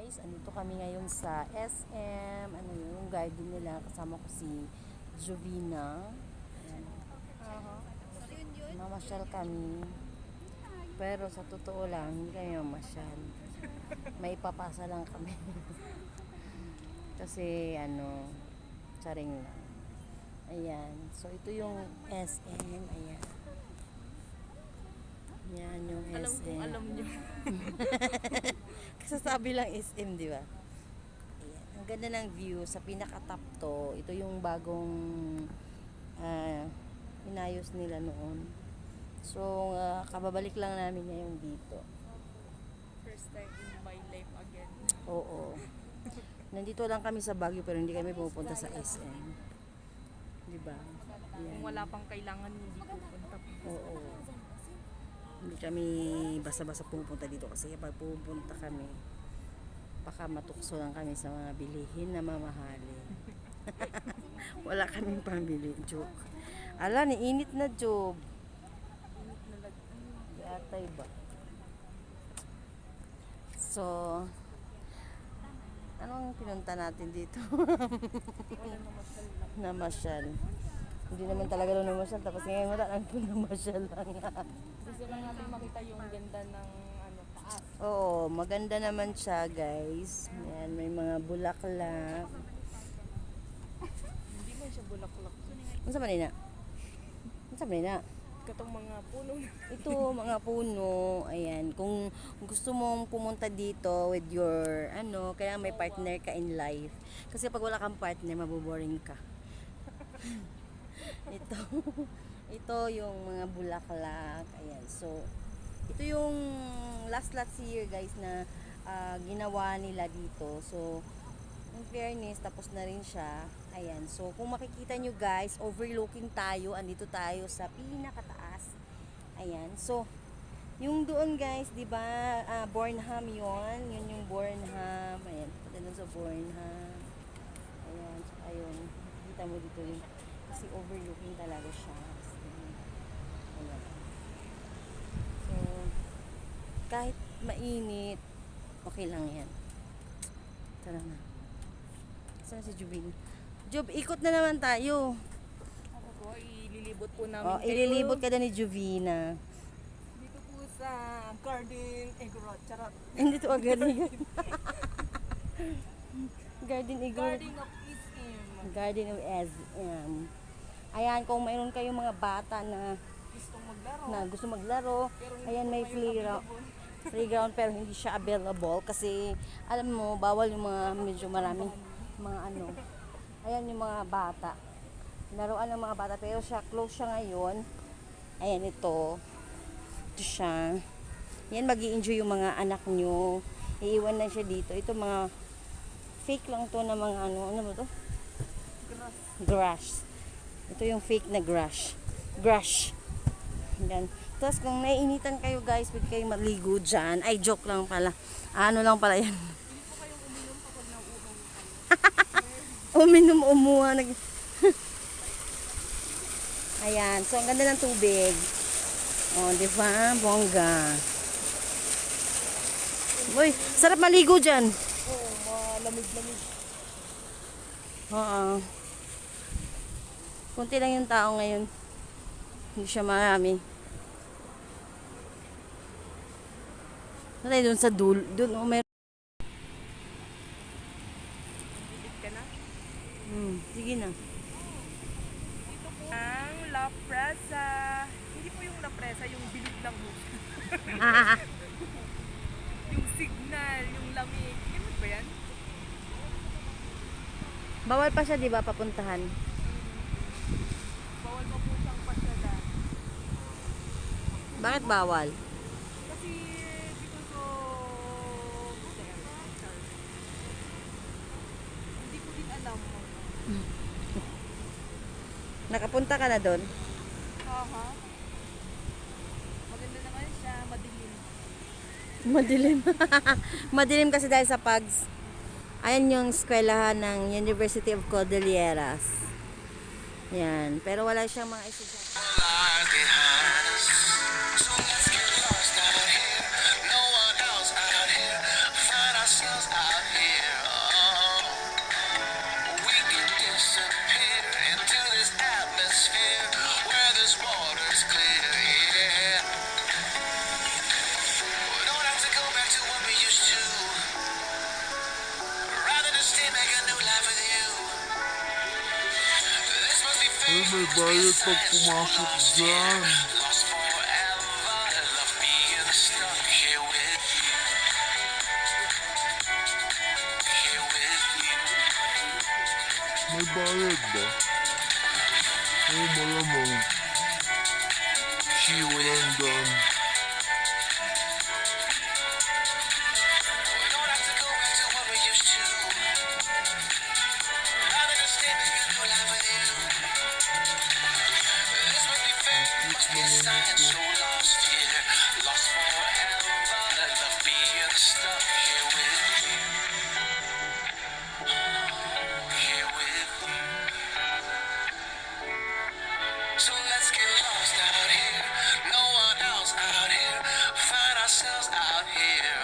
guys, andito kami ngayon sa SM, ano yung garden nila, kasama ko si Jovina. Mamasyal kami, pero sa totoo lang, hindi kami mamasyal. May ipapasa lang kami. Kasi charing lang. Ayan, so ito yung SM, ayan. Yan yung SM. Alam kong alam nyo. Kasasabi lang SM, di ba? Ayan. Ang ganda ng view. Sa pinaka-top to, ito yung bagong inayos nila noon. So, kababalik lang namin ngayon dito. First time in my life again. Oo. Nandito lang kami sa Baguio pero hindi kami pupunta sa SM. Di ba? Kung wala pang kailangan, hindi pupunta. Oo. Hindi kami basta-basta pupunta dito kasi kapag pupunta kami, baka matukso lang kami sa mga bilihin na mamahalin. Wala kaming pambili. Joke. Ala, niinit na, Job. Yatay ba? So, anong pinunta natin dito? Namasyal. Hindi naman talaga doon namasyal. Tapos ngayon wala nang namasyal lang. Gusto lang natin makita yung ganda ng taas. Oo, maganda naman siya, guys. Yan, may mga bulaklak. Hindi man siya bulaklak. Ano sa manina? Ano sa manina? Katong mga puno na. Ito, mga puno. Ayan, kung gusto mong pumunta dito with your, kaya may partner ka in life. Kasi pag wala kang partner, maboboring ka. Ito, ito yung mga bulaklak. Ayan, so, ito yung last year, guys, na ginawa nila dito. So, in fairness, tapos na rin siya. Ayan, so kung makikita nyo, guys, overlooking tayo. Andito tayo sa pinakataas. Ayan, so yung doon, guys, di ba, Bornham yun. Yun yung Bornham. Ayan, punta dun sa Bornham. Ayan, so ayun, kita mo dito yung, kasi overlooking talaga siya. Ayan. So, kahit mainit, okay lang yan. Tara na. Saan si Jubin? Job, ikot na naman tayo. Ako po, ililibot po namin Oh, ililibot ka na ni Juvina. Dito po sa Garden Egorot. Charot. Hindi to agad. Garden Eagle. Garden of SM. Garden of SM. Ayan, kung mayroon kayong mga bata na Gustong maglaro. gusto maglaro, Pero hindi ayan, po may kayo playground pero hindi siya available kasi alam mo, bawal yung mga medyo maraming mga ayan yung mga bata, laruan ng mga bata, pero siya, close siya ngayon. Ayan, ito siya. Yan, mag-i-enjoy yung mga anak nyo, iiwan na siya dito. Ito mga fake lang to na mga ano ba to? Grass. Ito yung fake na grass. Yan. Tapos kung naiinitan kayo, guys, pwede kayo maligo dyan. Ay, joke lang pala. Ano lang pala yan. Uminom, umuha. Ayan. So, ang ganda ng tubig. O, di ba? Bongga. Uy, sarap maligo dyan. Oo, malamig-lamig. Oo. Kunti lang yung tao ngayon. Hindi siya marami. Natay doon sa doon meron. Bilib ka na. Sige na. Dito po ang La Presa. Hindi po yung La Presa, yung bilib lang po. Yung signal, yung lamig. Ano ba yan? Bawal pa siya, di ba, papuntahan? Bawal pa po siyang pasyalan. Bakit bawal? Kasi dito hindi ko din alam. Nakapunta ka na doon? Aha. Maganda naman siya, madilim. Madilim. Madilim kasi dahil sa Pags. Ayan yung eskwelahan ng University of Cordilleras. Yan. Pero wala siyang mga estudyante. No one else out here. Find ourselves out May bayad pag pumasok dyan. May bayad ba? Oo, malamang. Kasi walang daan. So let's get lost out here. No one else out here. Find ourselves out here.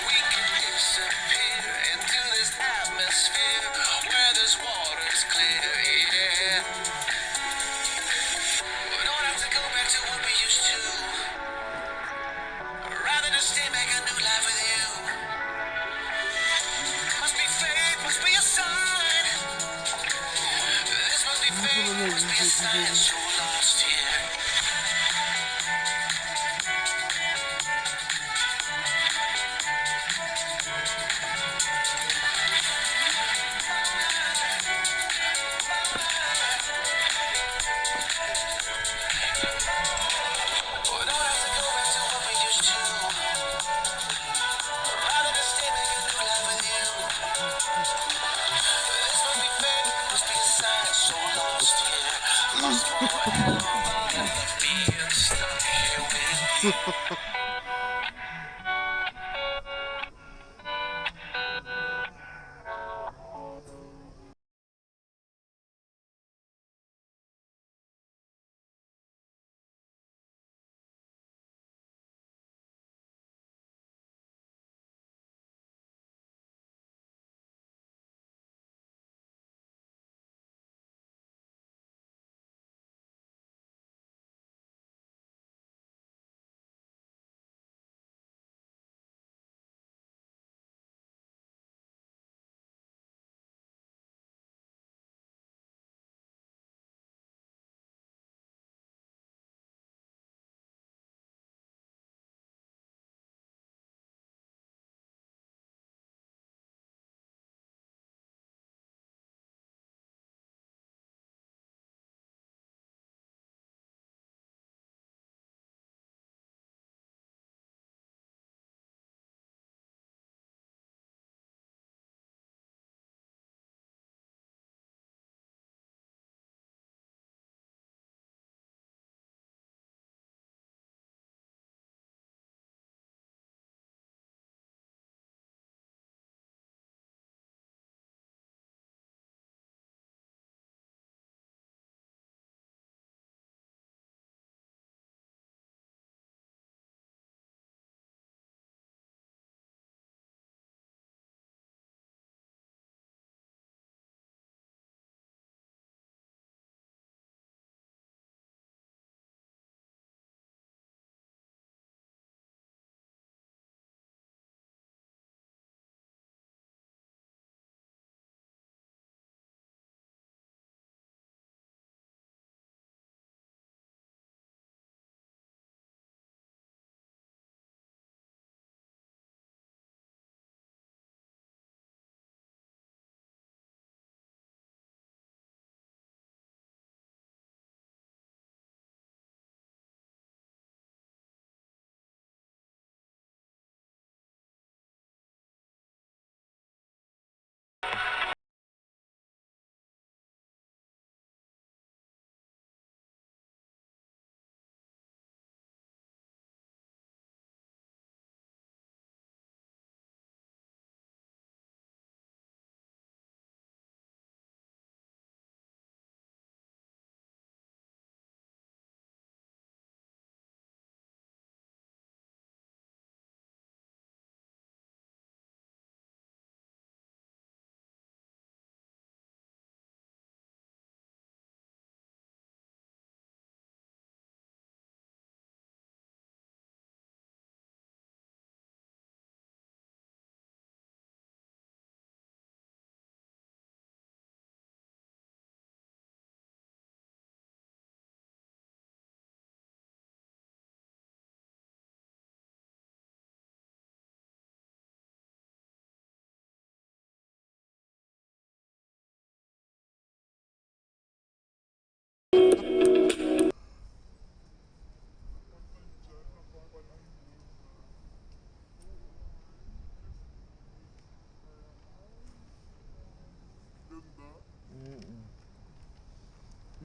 We can disappear into this atmosphere where this water's clear. Yeah. We don't have to go back to what we used to. Rather just stay, make a new life with you. Must be fate, must be a sign. This must be fate, must be a sign. So lost here.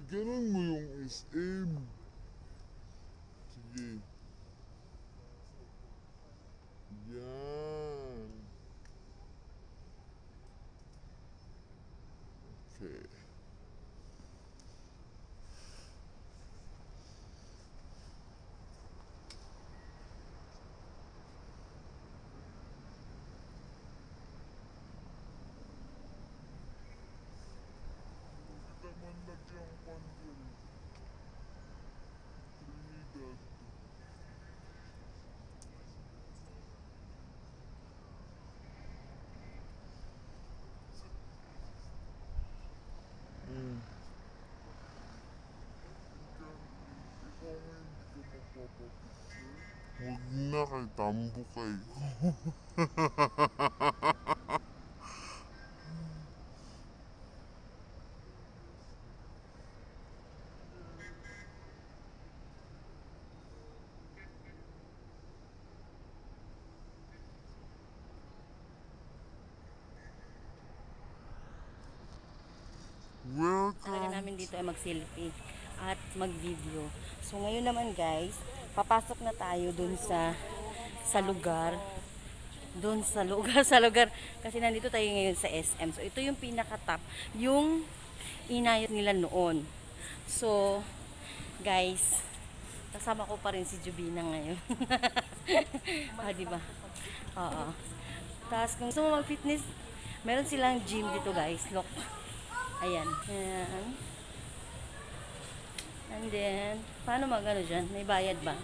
Ganun mo yung SM. Sige. Yan. Okay. Kita man lagyan pandol. Trinidad. Ikaw nga hindi ka magpapapicture. Huwag na kay tambo kay ko. Talaga Welcome. namin dito ay mag-selfie at mag-video. So ngayon naman guys, papasok na tayo dun sa lugar. Dun sa lugar, sa lugar. Kasi nandito tayo ngayon sa SM. So ito yung pinaka-top, yung inayos nila noon. So guys, kasama ko pa rin si Jubina ngayon. Ah, di ba? Oo. Tapos kung gusto mo mag-fitness, meron silang gym dito guys. Look. Ayan. Ayan. And then, paano magano dyan? May bayad ba?